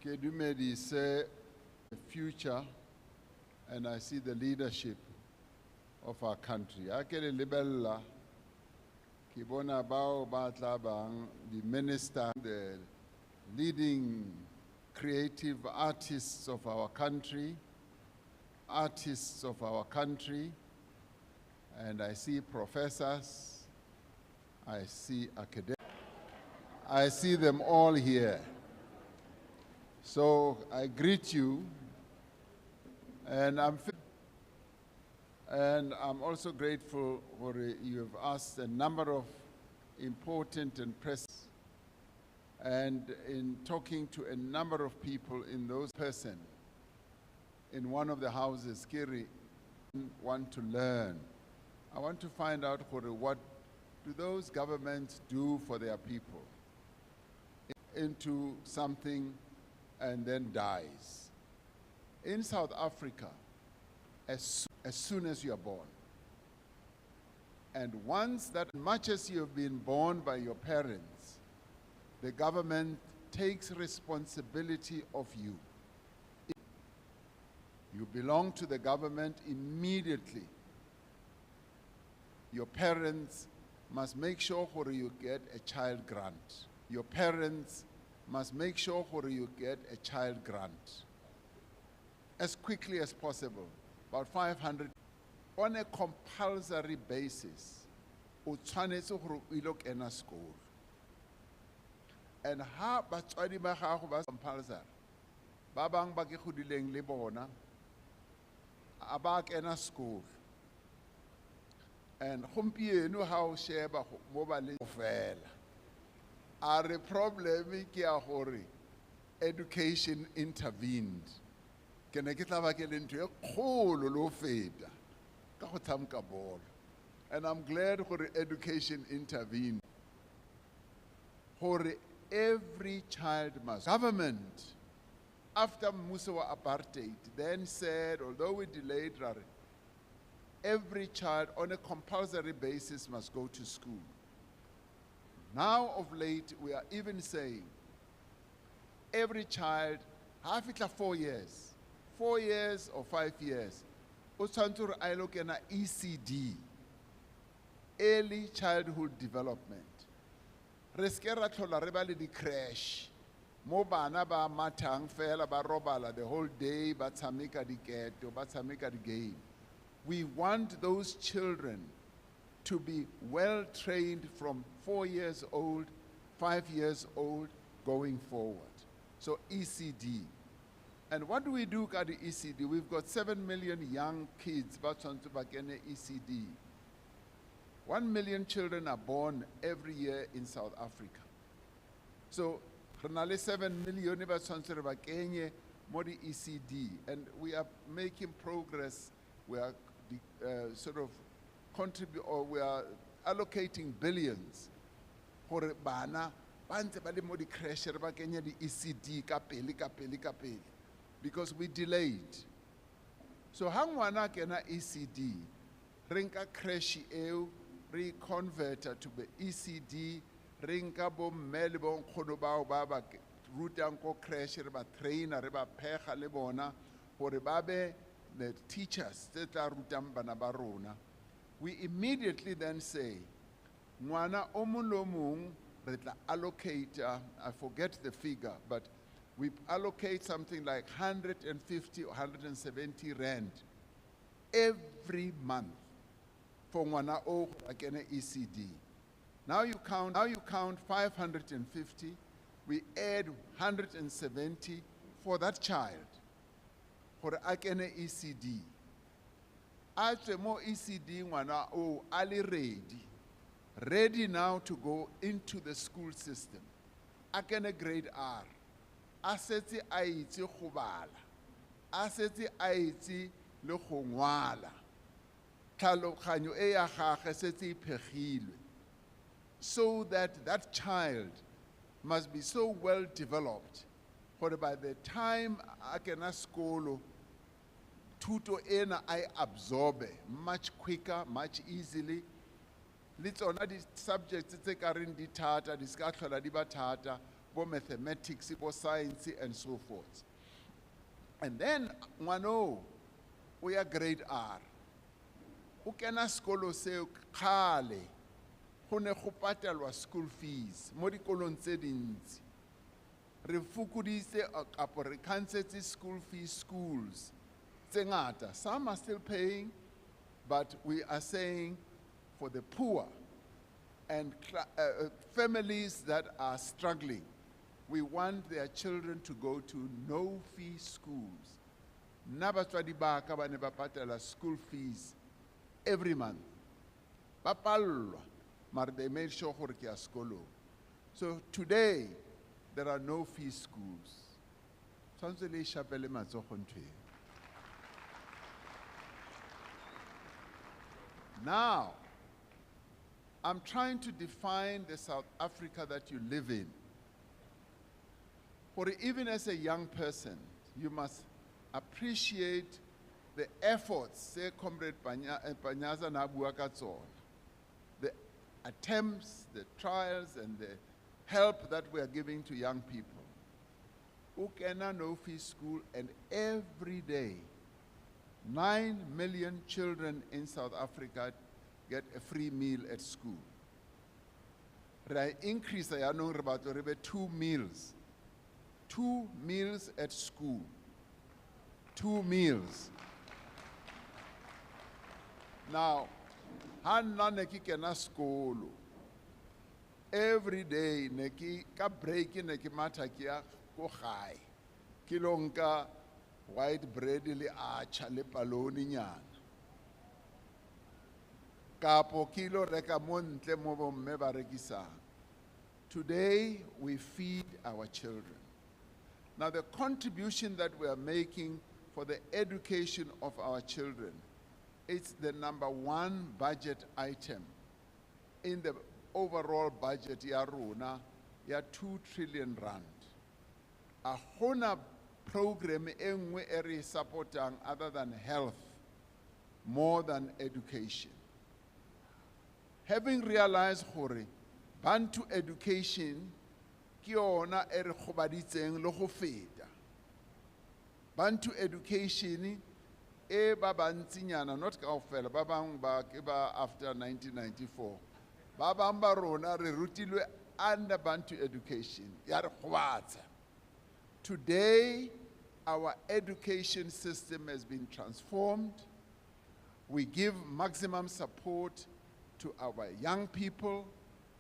ke dumedise the future, and I see the leadership of our country. A ke le lebella ke bona bao ba tla bang the minister, the leading creative artists of our country, and I see professors, I see academics, I see them all here. So I greet you, and I'm also grateful for you have asked a number of important and press, and in talking to a number of people in those person in one of the houses, Kiri, want to learn. I want to find out what do those governments do for their people into something and then dies. In South Africa, as soon as you are born, and once that much as you have been born by your parents, the government takes responsibility of you. You belong to the government immediately. Your parents must make sure you get a child grant. Your parents must make sure you get a child grant as quickly as possible, about 500 on a compulsory basis. O tshwanetse gore o ilo kena school, and ha batswadi ba gago ba compulsory ba bang ba ke godileng le bona a ba kena school, and gompieno ha o sheba mo ba le fela. Our problem ke ya gore education intervened. Ke ne ke tla ba ke le ntho e kgolo lo feta ka go tshameka ball, and I'm glad gore education intervened. Gore every child must. Government, after Musa wa apartheid, then said, although we delayed, every child on a compulsory basis must go to school. Now of late, we are even saying every child, half it 4 years, 4 years or 5 years, I look at ECD, early childhood development. Reskera thola re ba le di crash. Mo bana ba matang fela ba robala the whole day, ba tshameka diketo, ba tshameka di game. We want those children to be well trained from 4 years old, 5 years old, going forward. So ECD. And what do we do at the ECD? We've got 7 million young kids, but on to bagene ECD. 1 million children are born every year in South Africa. So, 7 million more the ECD, and we are making progress. We are sort of we are allocating billions for bana bantse ba le mo di crasher ba kenya di ECD ka pele because we delayed. So ha ngwana kena ECD re nka crash eo re convert to be ECD, re nka bo mme le bo nkgono bao ba ba rutang ko crash re ba trainer re ba phega le bona gore ba be the teachers tse tla rutang bana ba rona. We immediately then say, ngwana o mong lo mong re tla allocate, I forget the figure, but we allocate something like 150 or 170 rand every month for ngwana o akene ECD. Now you count 550, we add 170 for that child for akene ECD. After more ECD, ngwana o ali ready now to go into the school system. Akene grade R. Aseti aiti khubala. Aseti aiti le khongwala. Tlhaloghanyo e ya gagwe setse iphegilwe. So that child must be so well developed, for by the time akena skolo, tuto ena I absorb much quicker, much easily. Let's on the subjects tse ka reng di thata di ska tlhola di ba thata bo mathematics, bo science, and so forth. And then, ngwano, we are grade R. O kena skolo seo khale, go ne go patelwa school fees, mo dikolong tse dintsi. Re fokoditse kapo re canceletse school fees schools. Tse ngata. Some are still paying, but we are saying for the poor and families that are struggling, we want their children to go to no-fee schools. Nna batswadi ba ka ba ne ba patela school fees every month. Ba pallwa, mara they made sure gore ke ya sekolong. So today, there are no-fee schools. Tshwanetse le ishapele matsogo ntho e. Now, I'm trying to define the South Africa that you live in. For even as a young person, you must appreciate the efforts, say Comrade Panyaza na bua ka tsona, the attempts, the trials, and the help that we are giving to young people. Who cannot no-fee school, and every day, 9 million children in South Africa get a free meal at school. Right, increase about 2 meals. 2 meals at school. 2 meals. Now, hanna neki kena skolo. Every day neki ka break neki matha kia ko gae. Kilonka white bread le acha le paloni nyana. Kapo kilo reka montle mo bomme ba rekisang. Today we feed our children. Now the contribution that we are making for the education of our children, it's the #1 budget item in the overall budget ya rona ya 2 trillion rand. A hona program engwe eri supportang other than health, more than education. Having realized gore bantu education ki yona eri khobaditseng le go feta. Bantu education e ba bantsinyana, not kaofela, ba bang ba ke ba after 1994. Ba bang ba rona re rutilwe under Bantu education ya re khobatsa. Today, our education system has been transformed. We give maximum support to our young people,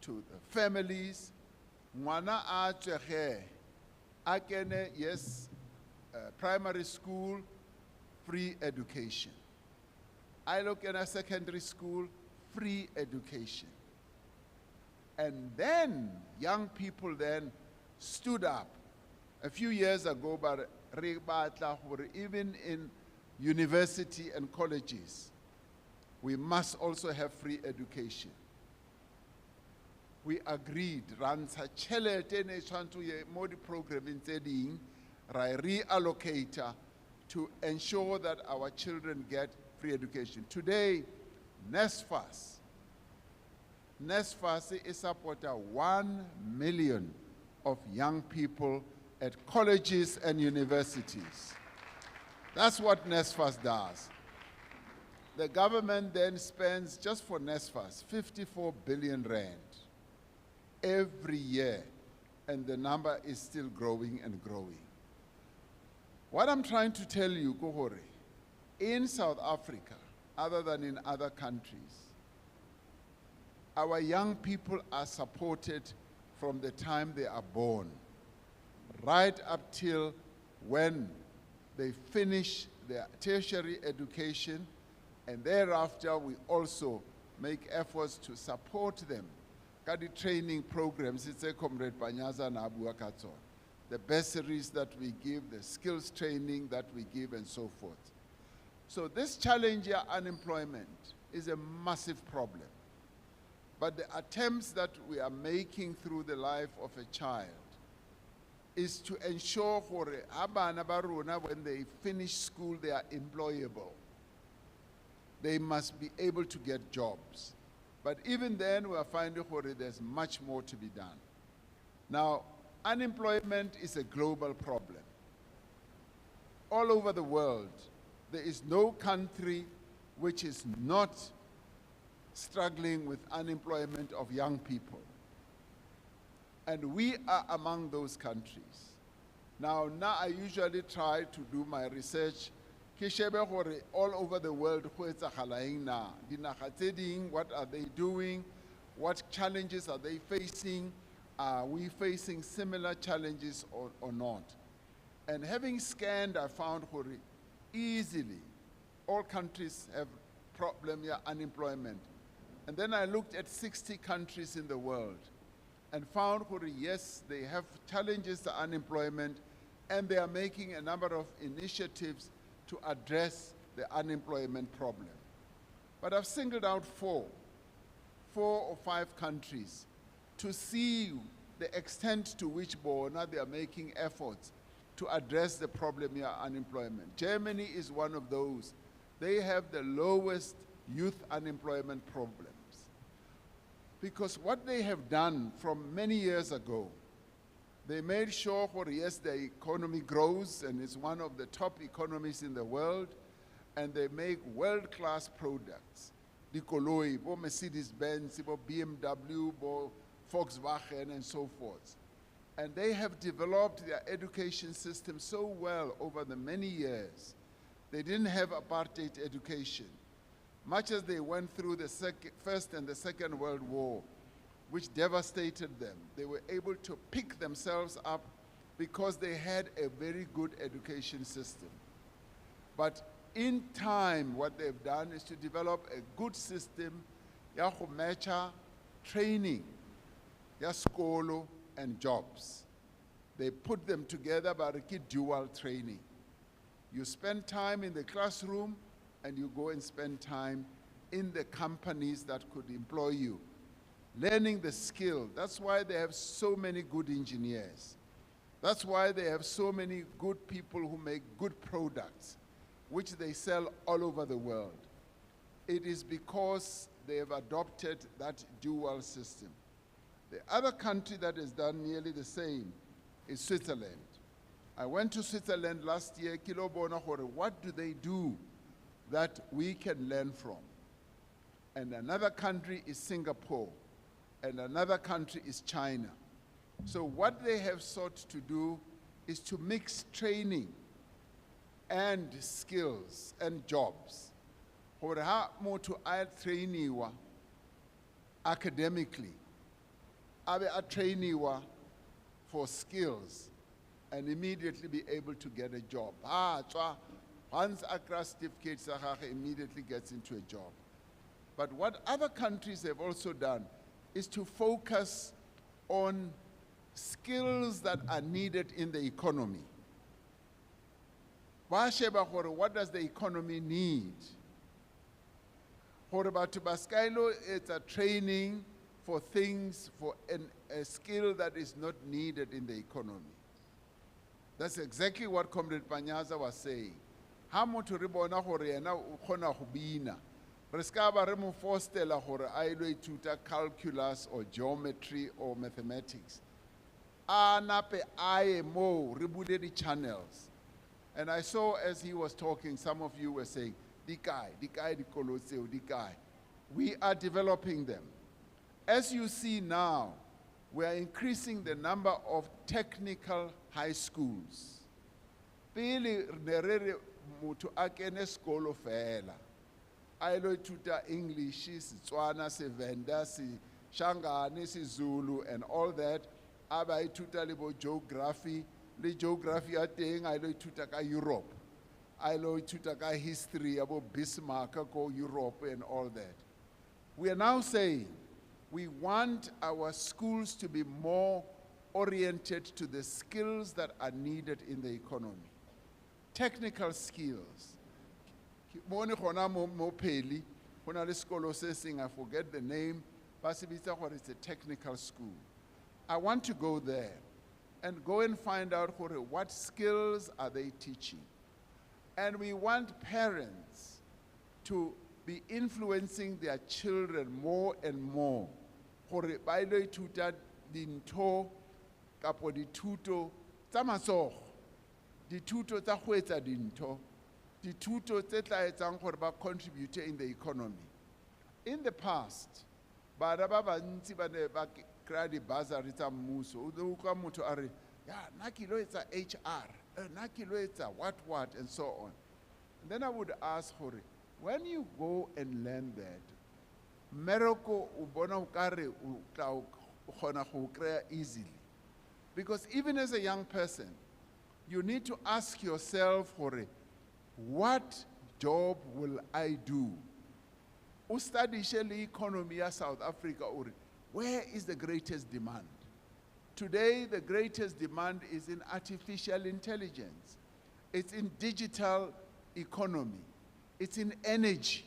to the families. Mwana a tswege, a kene, yes, primary school, free education. I look at a secondary school, free education. And then young people then stood up a few years ago, but even in university and colleges, we must also have free education. We agreed, ransa chelete ne tshwantsho ye mo di programming tse ding ra reallocate to ensure that our children get free education. Today, NSFAS is supporting 1 million of young people at colleges and universities. That's what NSFAS does. The government then spends, just for NSFAS, 54 billion rand every year, and the number is still growing and growing. What I'm trying to tell you, Kohore, in South Africa, other than in other countries, our young people are supported from the time they are born, right up till when they finish their tertiary education, and thereafter we also make efforts to support them. Kadi training programs, it's a Comrade Panyaza na bua ka tsona. The bursaries that we give, the skills training that we give, and so forth. So this challenge of unemployment is a massive problem. But the attempts that we are making through the life of a child is to ensure gore abana ba rona when they finish school, they are employable. They must be able to get jobs. But even then, we are finding gore there's much more to be done. Now, Unemployment is a global problem. All over the world, there is no country which is not struggling with unemployment of young people. And we are among those countries. Now I usually try to do my research. Ke shebe gore all over the world, ho etsagala eng na? Dinaga tse ding, what are they doing? What challenges are they facing? Are we facing similar challenges or not? And having scanned, I found gore easily all countries have problem with unemployment. And then I looked at 60 countries in the world and found gore yes, they have challenges to unemployment, and they are making a number of initiatives to address the unemployment problem. But I've singled out four or five countries to see the extent to which now they are making efforts to address the problem of unemployment. Germany is one of those. They have the lowest youth unemployment problems. Because what they have done from many years ago, they made sure, yes, the economy grows and is one of the top economies in the world, and they make world-class products. Dikoloi, bo Mercedes-Benz, bo BMW, bo Volkswagen, and so forth. And they have developed their education system so well over the many years. They didn't have apartheid education. Much as they went through the First and the Second World War, which devastated them, they were able to pick themselves up because they had a very good education system. But in time, what they've done is to develop a good system, ya go matcha training, ya skolo and jobs. They put them together by dual training. You spend time in the classroom and you go and spend time in the companies that could employ you, learning the skill. That's why they have so many good engineers. That's why they have so many good people who make good products, which they sell all over the world. It is because they have adopted that dual system. The other country that has done nearly the same is Switzerland. I went to Switzerland last year, what do they do that we can learn from? And another country is Singapore, and another country is China. So what they have sought to do is to mix training and skills and jobs. Gore ha motho a trainiwa academically, abe a trainiwa for skills, and immediately be able to get a job. Once a class certificate, immediately gets into a job. But what other countries have also done is to focus on skills that are needed in the economy. What does the economy need? It's a training for things, for a skill that is not needed in the economy. That's exactly what Comrade Panyaza was saying. Ha motho re bona gore yena o kgona go bina, re ska ba re mo forcela gore a ile ithuta calculus or geometry or mathematics. A nape aye mo re bule di channels. And I saw as he was talking, some of you were saying, di kolo tseo, di kae. We are developing them. As you see now, we are increasing the number of technical high schools. Pele nerere motho a kene sekolo fela. A ilo ithuta English, Setswana, Sevenda, Shangane, Zulu, and all that. Aba ithuta le bo geography, le geography a teng a ilo ithuta ka Europe. A ilo ithuta ka history, abo Bismarck ko Europe and all that. We are now saying we want our schools to be more oriented to the skills that are needed in the economy. Technical skills. I forget the name, but it's a technical school. I want to go there and go and find out what skills are they teaching. And we want parents to be influencing their children more and more. kapo dithuto tsa matsogo, dithuto tsa go etsa dintho, dithuto tse tla etsang gore ba contribute in the economy. In the past, bana ba bantsi ba ne ba kry-a di-bursary tsa mmuso, o ne utlwa motho a re, ya, nna ke lo etsa HR, nna ke lo etsa what, and so on. And then I would ask gore, when you go and learn that, mmereko o bona o ka re o tla o kgona go o kry-a easily. Because even as a young person, you need to ask yourself, what job will I do? O study le economy of South Africa, where is the greatest demand? Today, the greatest demand is in artificial intelligence. It's in digital economy. It's in energy.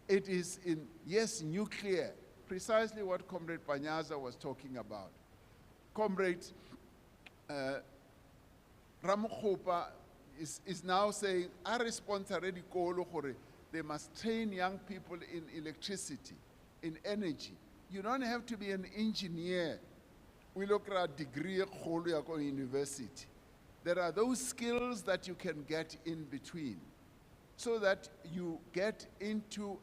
It is in, yes, nuclear, precisely what Comrade Panyaza was talking about. Comrade Ramaphosa is now saying, our response already called, they must train young people in electricity, in energy. You don't have to be an engineer. We look at a degree at university. There are those skills that you can get in between so that you get into